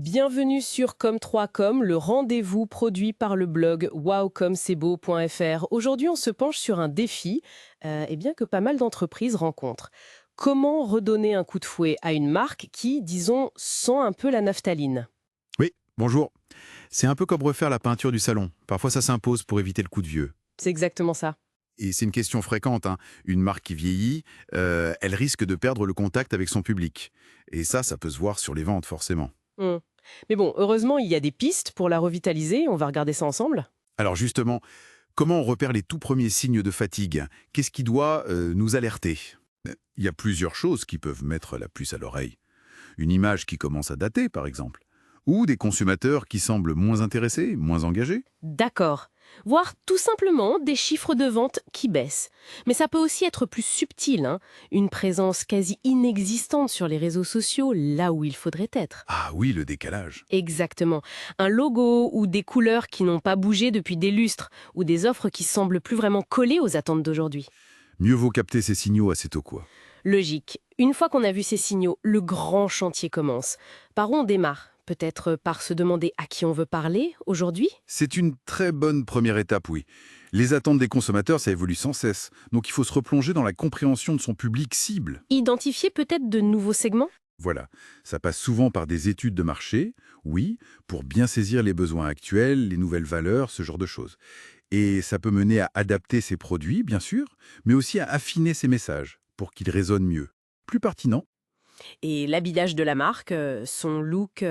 Bienvenue sur Comme3Com, le rendez-vous produit par le blog wowcomcebo.fr. Aujourd'hui, on se penche sur un défi que pas mal d'entreprises rencontrent. Comment redonner un coup de fouet à une marque qui, disons, sent un peu la naphtaline? Oui, bonjour. C'est un peu comme refaire la peinture du salon. Parfois, ça s'impose pour éviter le coup de vieux. C'est exactement ça. Et c'est une question fréquente, hein. Une marque qui vieillit, elle risque de perdre le contact avec son public. Et ça peut se voir sur les ventes, forcément. Hmm. Mais bon, heureusement, il y a des pistes pour la revitaliser. On va regarder ça ensemble. Alors justement, comment on repère les tout premiers signes de fatigue? Qu'est-ce qui doit nous alerter? Il y a plusieurs choses qui peuvent mettre la puce à l'oreille. Une image qui commence à dater, par exemple. Ou des consommateurs qui semblent moins intéressés, moins engagés. D'accord. Voire tout simplement des chiffres de vente qui baissent. Mais ça peut aussi être plus subtil, hein. Une présence quasi inexistante sur les réseaux sociaux, là où il faudrait être. Ah oui, le décalage. Exactement. Un logo ou des couleurs qui n'ont pas bougé depuis des lustres, ou des offres qui semblent plus vraiment coller aux attentes d'aujourd'hui. Mieux vaut capter ces signaux assez tôt, quoi. Logique. Une fois qu'on a vu ces signaux, le grand chantier commence. Par où on démarre? Peut-être par se demander à qui on veut parler aujourd'hui? C'est une très bonne première étape, oui. Les attentes des consommateurs, ça évolue sans cesse. Donc il faut se replonger dans la compréhension de son public cible. Identifier peut-être de nouveaux segments? Voilà. Ça passe souvent par des études de marché, oui, pour bien saisir les besoins actuels, les nouvelles valeurs, ce genre de choses. Et ça peut mener à adapter ses produits, bien sûr, mais aussi à affiner ses messages pour qu'ils résonnent mieux. Plus pertinent. Et l'habillage de la marque, son look,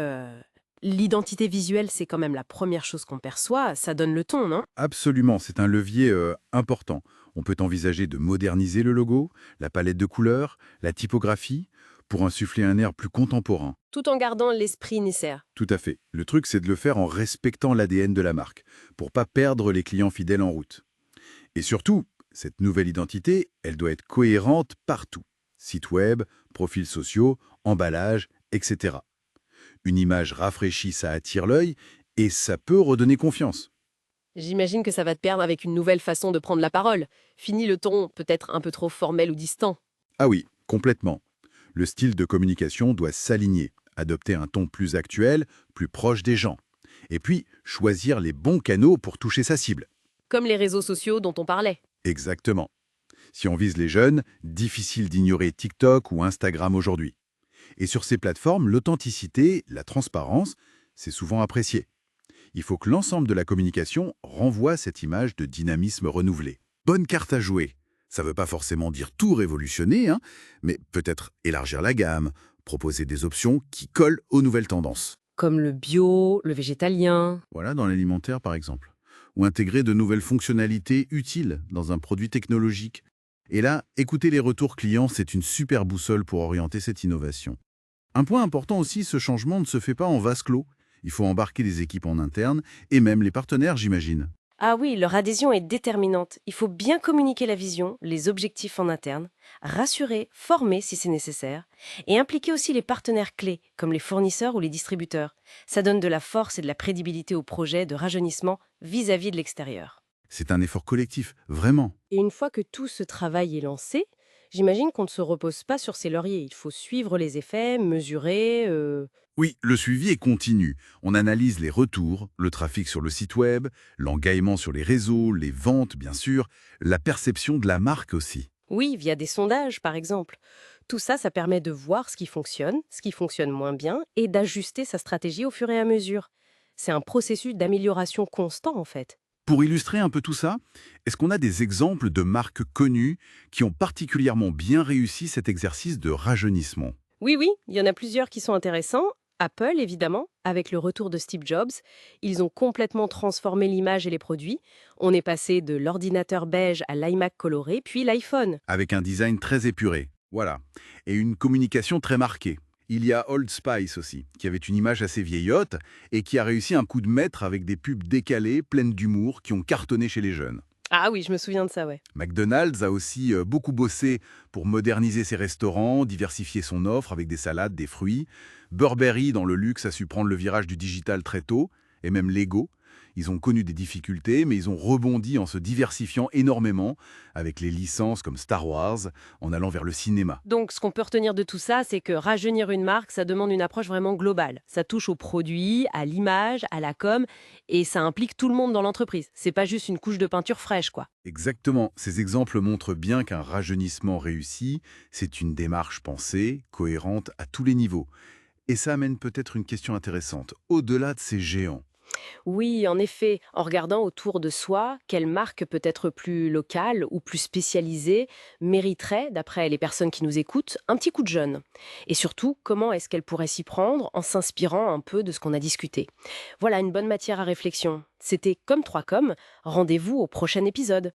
l'identité visuelle, c'est quand même la première chose qu'on perçoit. Ça donne le ton, non? Absolument, c'est un levier important. On peut envisager de moderniser le logo, la palette de couleurs, la typographie, pour insuffler un air plus contemporain. Tout en gardant l'esprit nécessaire. Tout à fait. Le truc, c'est de le faire en respectant l'ADN de la marque, pour pas perdre les clients fidèles en route. Et surtout, cette nouvelle identité, elle doit être cohérente partout. Site web, profils sociaux, emballage, etc. Une image rafraîchie, ça attire l'œil, et ça peut redonner confiance. J'imagine que ça va te perdre avec une nouvelle façon de prendre la parole. Fini le ton peut-être un peu trop formel ou distant. Ah oui, complètement. Le style de communication doit s'aligner, adopter un ton plus actuel, plus proche des gens. Et puis, choisir les bons canaux pour toucher sa cible. Comme les réseaux sociaux dont on parlait. Exactement. Si on vise les jeunes, difficile d'ignorer TikTok ou Instagram aujourd'hui. Et sur ces plateformes, l'authenticité, la transparence, c'est souvent apprécié. Il faut que l'ensemble de la communication renvoie cette image de dynamisme renouvelé. Bonne carte à jouer. Ça ne veut pas forcément dire tout révolutionner, hein, mais peut-être élargir la gamme, proposer des options qui collent aux nouvelles tendances. Comme le bio, le végétalien. Voilà, dans l'alimentaire par exemple. Ou intégrer de nouvelles fonctionnalités utiles dans un produit technologique. Et là, écouter les retours clients, c'est une super boussole pour orienter cette innovation. Un point important aussi, ce changement ne se fait pas en vase clos. Il faut embarquer les équipes en interne et même les partenaires, j'imagine. Ah oui, leur adhésion est déterminante. Il faut bien communiquer la vision, les objectifs en interne, rassurer, former si c'est nécessaire, et impliquer aussi les partenaires clés, comme les fournisseurs ou les distributeurs. Ça donne de la force et de la crédibilité au projet de rajeunissement vis-à-vis de l'extérieur. C'est un effort collectif, vraiment. Et une fois que tout ce travail est lancé, j'imagine qu'on ne se repose pas sur ses lauriers. Il faut suivre les effets, mesurer. Oui, le suivi est continu. On analyse les retours, le trafic sur le site web, l'engagement sur les réseaux, les ventes bien sûr, la perception de la marque aussi. Oui, via des sondages, par exemple. Tout ça, ça permet de voir ce qui fonctionne moins bien, et d'ajuster sa stratégie au fur et à mesure. C'est un processus d'amélioration constant, en fait. Pour illustrer un peu tout ça, est-ce qu'on a des exemples de marques connues qui ont particulièrement bien réussi cet exercice de rajeunissement? Oui, oui, il y en a plusieurs qui sont intéressants. Apple, évidemment, avec le retour de Steve Jobs, ils ont complètement transformé l'image et les produits. On est passé de l'ordinateur beige à l'iMac coloré, puis l'iPhone. Avec un design très épuré, voilà, et une communication très marquée. Il y a Old Spice aussi, qui avait une image assez vieillotte et qui a réussi un coup de maître avec des pubs décalées, pleines d'humour, qui ont cartonné chez les jeunes. Ah oui, je me souviens de ça, ouais. McDonald's a aussi beaucoup bossé pour moderniser ses restaurants, diversifier son offre avec des salades, des fruits. Burberry, dans le luxe, a su prendre le virage du digital très tôt, et même Lego. Ils ont connu des difficultés, mais ils ont rebondi en se diversifiant énormément, avec les licences comme Star Wars, en allant vers le cinéma. Donc, ce qu'on peut retenir de tout ça, c'est que rajeunir une marque, ça demande une approche vraiment globale. Ça touche au produit, à l'image, à la com, et ça implique tout le monde dans l'entreprise. C'est pas juste une couche de peinture fraîche, quoi. Exactement, ces exemples montrent bien qu'un rajeunissement réussi, c'est une démarche pensée, cohérente à tous les niveaux. Et ça amène peut-être une question intéressante. Au-delà de ces géants, Oui, en effet, en regardant autour de soi, quelle marque peut être plus locale ou plus spécialisée mériterait, d'après les personnes qui nous écoutent, un petit coup de jeune. Et surtout, comment est-ce qu'elle pourrait s'y prendre en s'inspirant un peu de ce qu'on a discuté. Voilà une bonne matière à réflexion. C'était Comme 3 Com, rendez-vous au prochain épisode.